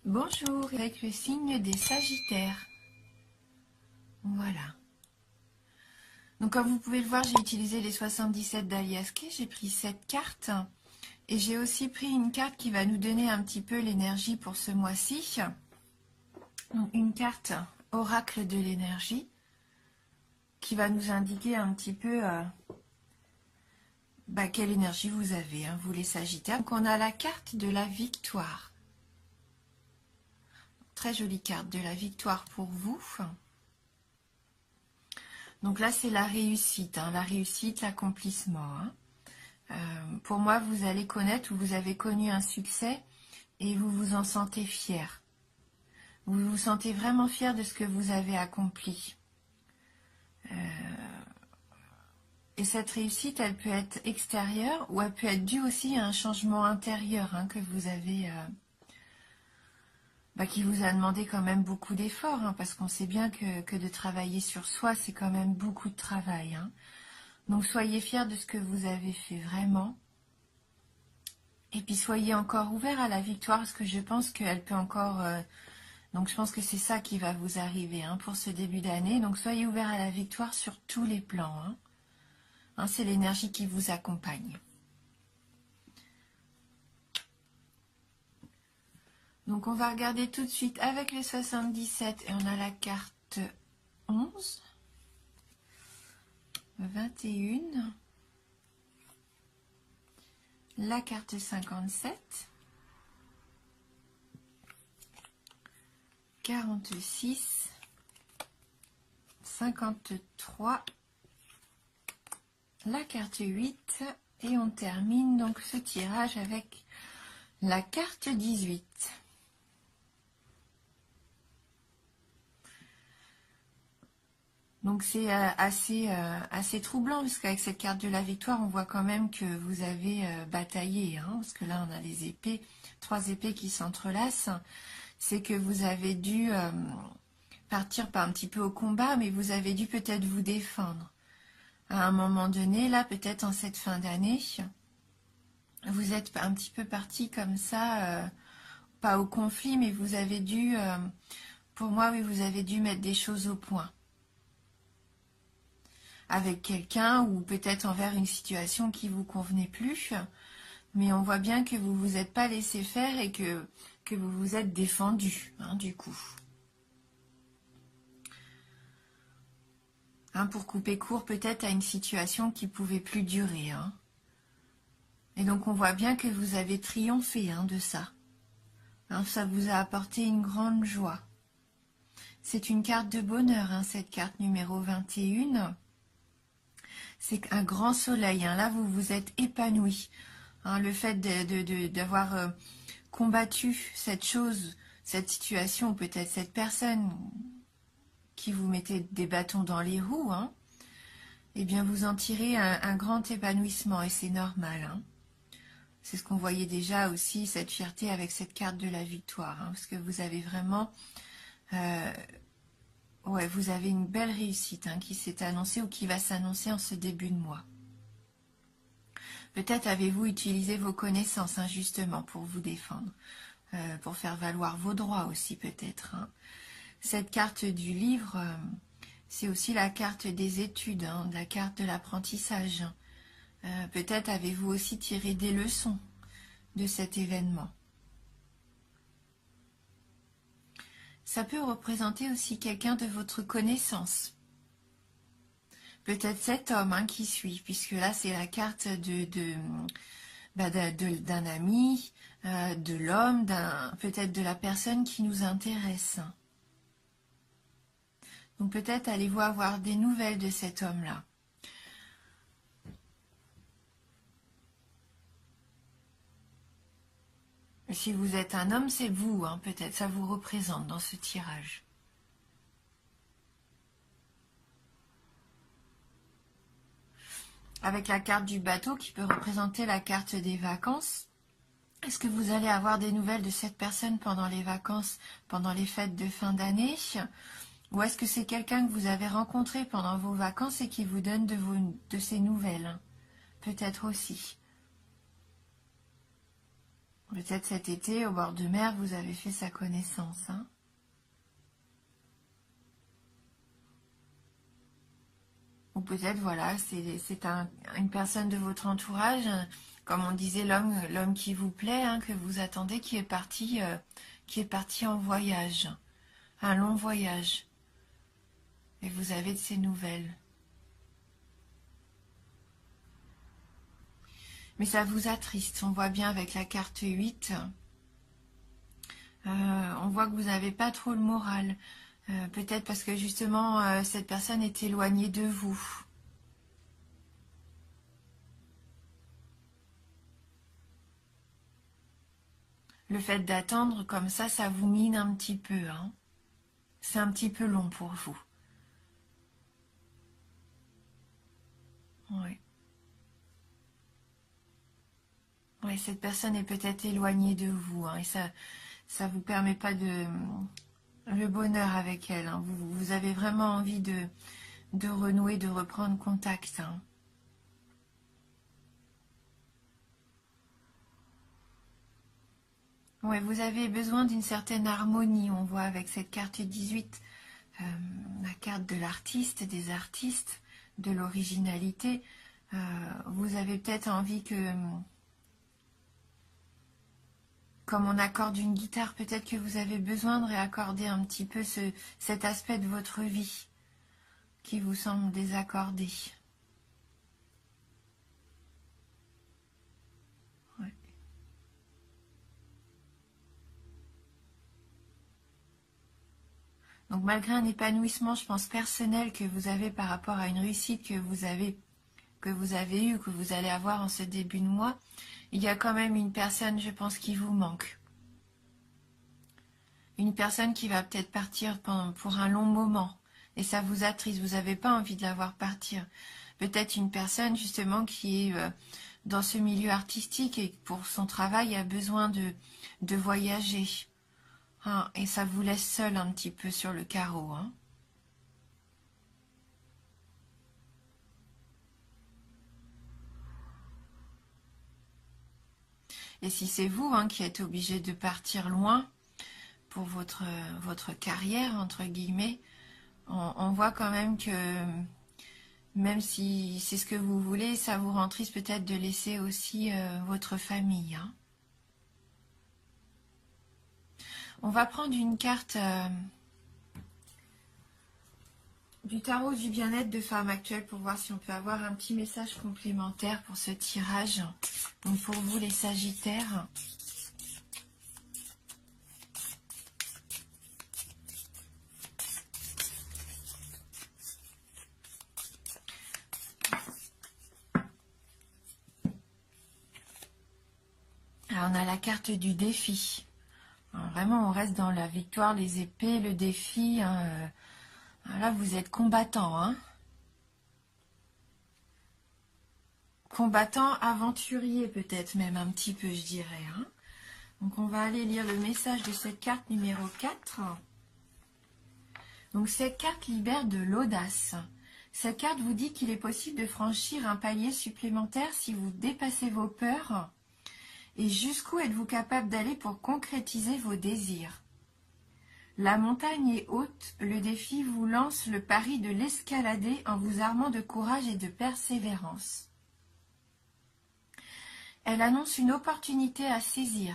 Bonjour, avec le signe des Sagittaires. Voilà. Donc comme vous pouvez le voir, j'ai utilisé les 77 d'Alias Kay. J'ai pris cette carte. Et j'ai aussi pris une carte qui va nous donner un petit peu l'énergie pour ce mois-ci. Une carte oracle de l'énergie qui va nous indiquer un petit peu quelle énergie vous avez, vous les Sagittaires. Donc on a la carte de la victoire. Très jolie carte de la victoire pour vous. Donc là, c'est la réussite, l'accomplissement. Pour moi, vous allez connaître ou vous avez connu un succès et vous vous en sentez fier. Vous vous sentez vraiment fier de ce que vous avez accompli. Et cette réussite, elle peut être extérieure ou elle peut être due aussi à un changement intérieur que vous avez, qui vous a demandé quand même beaucoup d'efforts, parce qu'on sait bien que de travailler sur soi, c'est quand même beaucoup de travail. Donc soyez fiers de ce que vous avez fait vraiment. Et puis soyez encore ouverts à la victoire, parce que je pense qu'elle peut encore... donc je pense que c'est ça qui va vous arriver pour ce début d'année. Donc soyez ouverts à la victoire sur tous les plans. C'est l'énergie qui vous accompagne. Donc on va regarder tout de suite avec les 77 et on a la carte 11, 21, la carte 57, 46, 53, la carte 8 et on termine donc ce tirage avec la carte 18. Donc c'est assez troublant parce qu'avec cette carte de la victoire, on voit quand même que vous avez bataillé, parce que là on a les épées, 3 épées qui s'entrelacent. C'est que vous avez dû partir un petit peu au combat, mais vous avez dû peut-être vous défendre. À un moment donné, là peut-être en cette fin d'année, vous êtes un petit peu parti comme ça, pas au conflit, mais vous avez dû, pour moi oui, vous avez dû mettre des choses au point. Avec quelqu'un ou peut-être envers une situation qui vous convenait plus, mais on voit bien que vous vous êtes pas laissé faire et que vous vous êtes défendu, du coup. Pour couper court peut-être à une situation qui pouvait plus durer. Et donc on voit bien que vous avez triomphé de ça. Ça vous a apporté une grande joie. C'est une carte de bonheur, cette carte numéro 21. C'est un grand soleil. Là, vous vous êtes épanoui. Le fait d'avoir combattu cette chose, cette situation, peut-être cette personne qui vous mettait des bâtons dans les roues, eh bien, vous en tirez un grand épanouissement et c'est normal. C'est ce qu'on voyait déjà aussi, cette fierté avec cette carte de la victoire, parce que vous avez vraiment... vous avez une belle réussite qui s'est annoncée ou qui va s'annoncer en ce début de mois. Peut-être avez-vous utilisé vos connaissances justement pour vous défendre, pour faire valoir vos droits aussi peut-être. Cette carte du livre, c'est aussi la carte des études, la carte de l'apprentissage. Peut-être avez-vous aussi tiré des leçons de cet événement. Ça peut représenter aussi quelqu'un de votre connaissance. Peut-être cet homme qui suit, puisque là c'est la carte d'un ami, de l'homme, peut-être de la personne qui nous intéresse. Donc peut-être allez-vous avoir des nouvelles de cet homme-là. Si vous êtes un homme, c'est vous, peut-être, ça vous représente dans ce tirage. Avec la carte du bateau qui peut représenter la carte des vacances. Est-ce que vous allez avoir des nouvelles de cette personne pendant les vacances, pendant les fêtes de fin d'année? Ou est-ce que c'est quelqu'un que vous avez rencontré pendant vos vacances et qui vous donne de ses nouvelles? Peut-être aussi. Peut-être cet été, au bord de mer, vous avez fait sa connaissance. Hein. Ou peut-être, voilà, c'est une personne de votre entourage, comme on disait, l'homme qui vous plaît, hein, que vous attendez, qui est parti en voyage, un long voyage. Et vous avez de ses nouvelles. Mais ça vous attriste, on voit bien avec la carte 8. On voit que vous n'avez pas trop le moral. Peut-être parce que justement, cette personne est éloignée de vous. Le fait d'attendre comme ça vous mine un petit peu. Hein. C'est un petit peu long pour vous. Oui. Oui, cette personne est peut-être éloignée de vous. Hein, et ça vous permet pas de le bonheur avec elle. Hein. Vous avez vraiment envie de renouer, de reprendre contact. Hein. Ouais, vous avez besoin d'une certaine harmonie, on voit avec cette carte 18, la carte de l'artiste, des artistes, de l'originalité. Vous avez peut-être envie que, comme on accorde une guitare, peut-être que vous avez besoin de réaccorder un petit peu cet aspect de votre vie qui vous semble désaccordé. Ouais. Donc malgré un épanouissement, je pense, personnel que vous avez par rapport à une réussite que vous avez eue, que vous allez avoir en ce début de mois, il y a quand même une personne, je pense, qui vous manque. Une personne qui va peut-être partir pour un long moment. Et ça vous attriste, vous n'avez pas envie de la voir partir. Peut-être une personne, justement, qui est dans ce milieu artistique et pour son travail a besoin de voyager. Hein, et ça vous laisse seul un petit peu sur le carreau. Hein. Et si c'est vous hein, qui êtes obligé de partir loin pour votre carrière, entre guillemets, on voit quand même que même si c'est ce que vous voulez, ça vous rend triste peut-être de laisser aussi votre famille. Hein. On va prendre une carte du tarot du bien-être de femme actuelle pour voir si on peut avoir un petit message complémentaire pour ce tirage. Donc pour vous les Sagittaires. Alors on a la carte du défi. Alors, vraiment on reste dans la victoire, les épées, le défi. Hein, là vous êtes combattant. Hein. Combattant, aventurier peut-être même un petit peu je dirais. Hein. Donc on va aller lire le message de cette carte numéro 4. Donc cette carte libère de l'audace. Cette carte vous dit qu'il est possible de franchir un palier supplémentaire si vous dépassez vos peurs. Et jusqu'où êtes-vous capable d'aller pour concrétiser vos désirs? La montagne est haute, le défi vous lance le pari de l'escalader en vous armant de courage et de persévérance. Elle annonce une opportunité à saisir.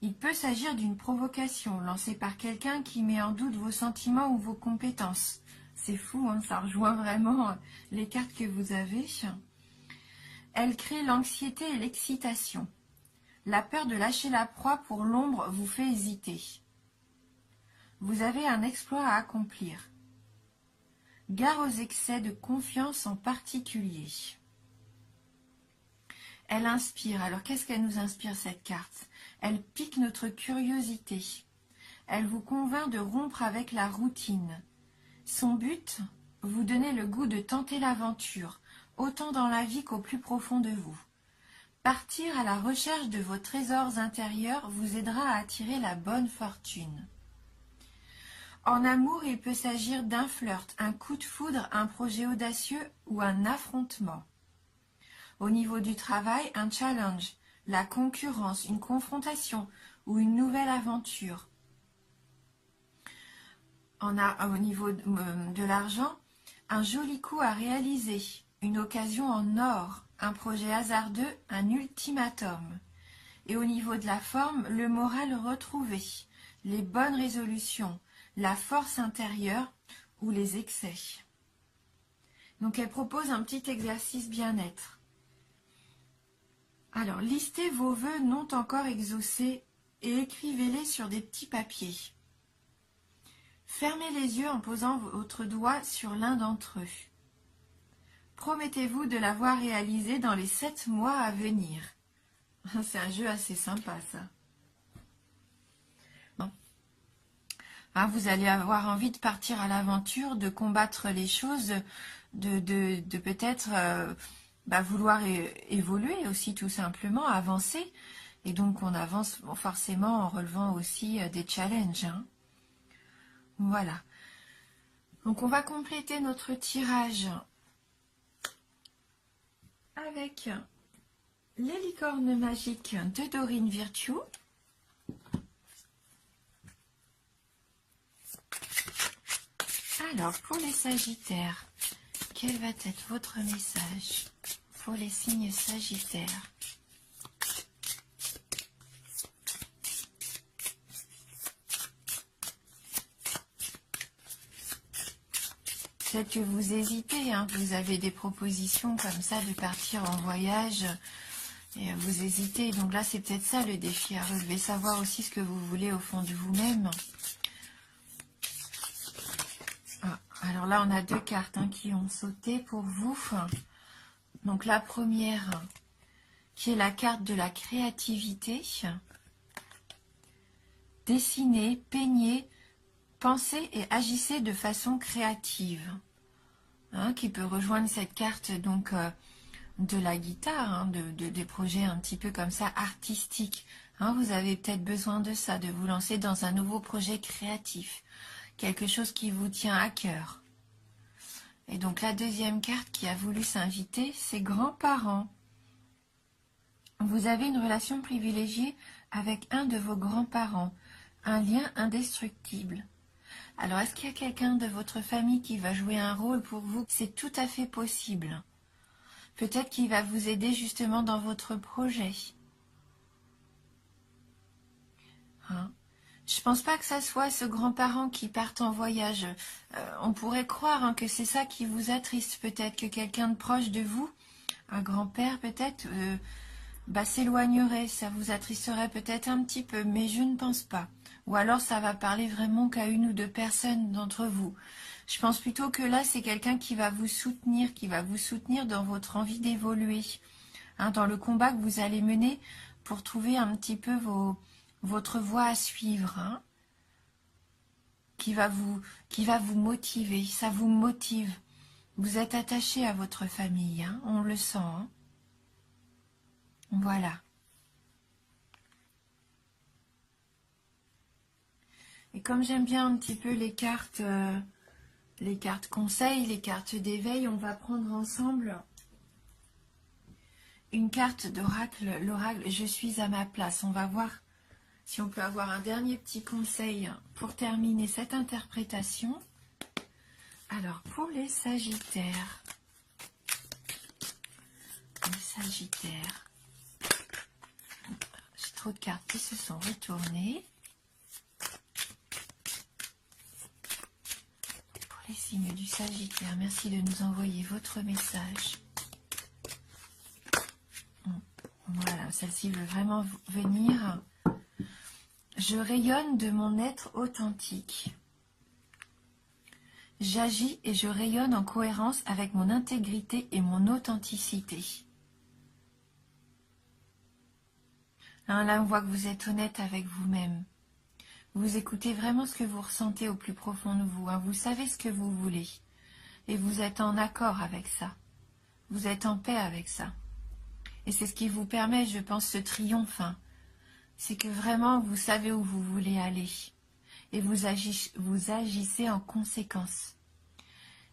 Il peut s'agir d'une provocation lancée par quelqu'un qui met en doute vos sentiments ou vos compétences. C'est fou, hein, ça rejoint vraiment les cartes que vous avez. Elle crée l'anxiété et l'excitation. La peur de lâcher la proie pour l'ombre vous fait hésiter. Vous avez un exploit à accomplir. Gare aux excès de confiance en particulier. Elle inspire. Alors qu'est-ce qu'elle nous inspire cette carte? Elle pique notre curiosité. Elle vous convainc de rompre avec la routine. Son but, vous donner le goût de tenter l'aventure, autant dans la vie qu'au plus profond de vous. Partir à la recherche de vos trésors intérieurs vous aidera à attirer la bonne fortune. En amour, il peut s'agir d'un flirt, un coup de foudre, un projet audacieux ou un affrontement. Au niveau du travail, un challenge, la concurrence, une confrontation ou une nouvelle aventure. On a au niveau de l'argent, un joli coup à réaliser, une occasion en or, un projet hasardeux, un ultimatum. Et au niveau de la forme, le moral retrouvé, les bonnes résolutions, la force intérieure ou les excès. Donc elle propose un petit exercice bien-être. Alors, listez vos vœux non encore exaucés et écrivez-les sur des petits papiers. Fermez les yeux en posant votre doigt sur l'un d'entre eux. Promettez-vous de l'avoir réalisé dans les 7 mois à venir. C'est un jeu assez sympa, ça. Bon. Hein, vous allez avoir envie de partir à l'aventure, de combattre les choses, de peut-être vouloir évoluer aussi, tout simplement, avancer. Et donc, on avance forcément en relevant aussi des challenges. Hein. Voilà. Donc, on va compléter notre tirage avec les licornes magiques de Dorine Virtue. Alors, pour les Sagittaires, quel va être votre message pour les signes Sagittaires? Peut-être que vous hésitez, hein, vous avez des propositions comme ça de partir en voyage et vous hésitez. Donc là, c'est peut-être ça le défi à relever, savoir aussi ce que vous voulez au fond de vous-même. Ah, alors là, on a 2 cartes hein, qui ont sauté pour vous. Donc la première, qui est la carte de la créativité. Dessinez, peignez, pensez et agissez de façon créative. Hein, qui peut rejoindre cette carte donc de la guitare, hein, des projets un petit peu comme ça artistiques. Hein, vous avez peut-être besoin de ça, de vous lancer dans un nouveau projet créatif, quelque chose qui vous tient à cœur. Et donc la deuxième carte qui a voulu s'inviter, c'est grands-parents. Vous avez une relation privilégiée avec un de vos grands-parents, un lien indestructible. Alors, est-ce qu'il y a quelqu'un de votre famille qui va jouer un rôle pour vous? C'est tout à fait possible. Peut-être qu'il va vous aider justement dans votre projet. Hein? Je ne pense pas que ça soit ce grand-parent qui part en voyage. On pourrait croire hein, que c'est ça qui vous attriste. Peut-être que quelqu'un de proche de vous, un grand-père peut-être, s'éloignerait. Ça vous attristerait peut-être un petit peu, mais je ne pense pas. Ou alors ça va parler vraiment qu'à 1 ou 2 personnes d'entre vous. Je pense plutôt que là, c'est quelqu'un qui va vous soutenir dans votre envie d'évoluer, hein, dans le combat que vous allez mener pour trouver un petit peu votre voie à suivre, hein, qui va vous motiver. Ça vous motive. Vous êtes attaché à votre famille, hein, on le sent. Hein. Voilà. Et comme j'aime bien un petit peu les cartes conseils, les cartes d'éveil, on va prendre ensemble une carte d'oracle, l'oracle Je suis à ma place. On va voir si on peut avoir un dernier petit conseil pour terminer cette interprétation. Alors, pour les Sagittaires, j'ai trop de cartes qui se sont retournées. Les signes du Sagittaire, merci de nous envoyer votre message. Voilà, celle-ci veut vraiment venir. Je rayonne de mon être authentique. J'agis et je rayonne en cohérence avec mon intégrité et mon authenticité. Hein, là, on voit que vous êtes honnête avec vous-même. Vous écoutez vraiment ce que vous ressentez au plus profond de vous. Hein. Vous savez ce que vous voulez. Et vous êtes en accord avec ça. Vous êtes en paix avec ça. Et c'est ce qui vous permet, je pense, ce triomphe. Hein. C'est que vraiment, vous savez où vous voulez aller. Et vous agissez en conséquence.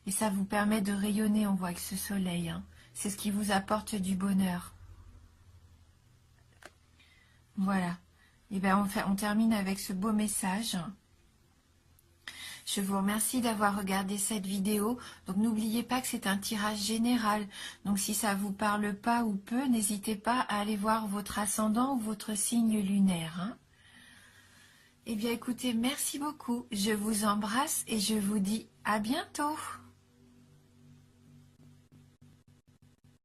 Et ça vous permet de rayonner, on voit, avec ce soleil. Hein. C'est ce qui vous apporte du bonheur. Voilà. Et bien on termine avec ce beau message. Je vous remercie d'avoir regardé cette vidéo. Donc n'oubliez pas que c'est un tirage général. Donc si ça vous parle pas ou peu, n'hésitez pas à aller voir votre ascendant ou votre signe lunaire. Hein. Eh bien écoutez, merci beaucoup. Je vous embrasse et je vous dis à bientôt.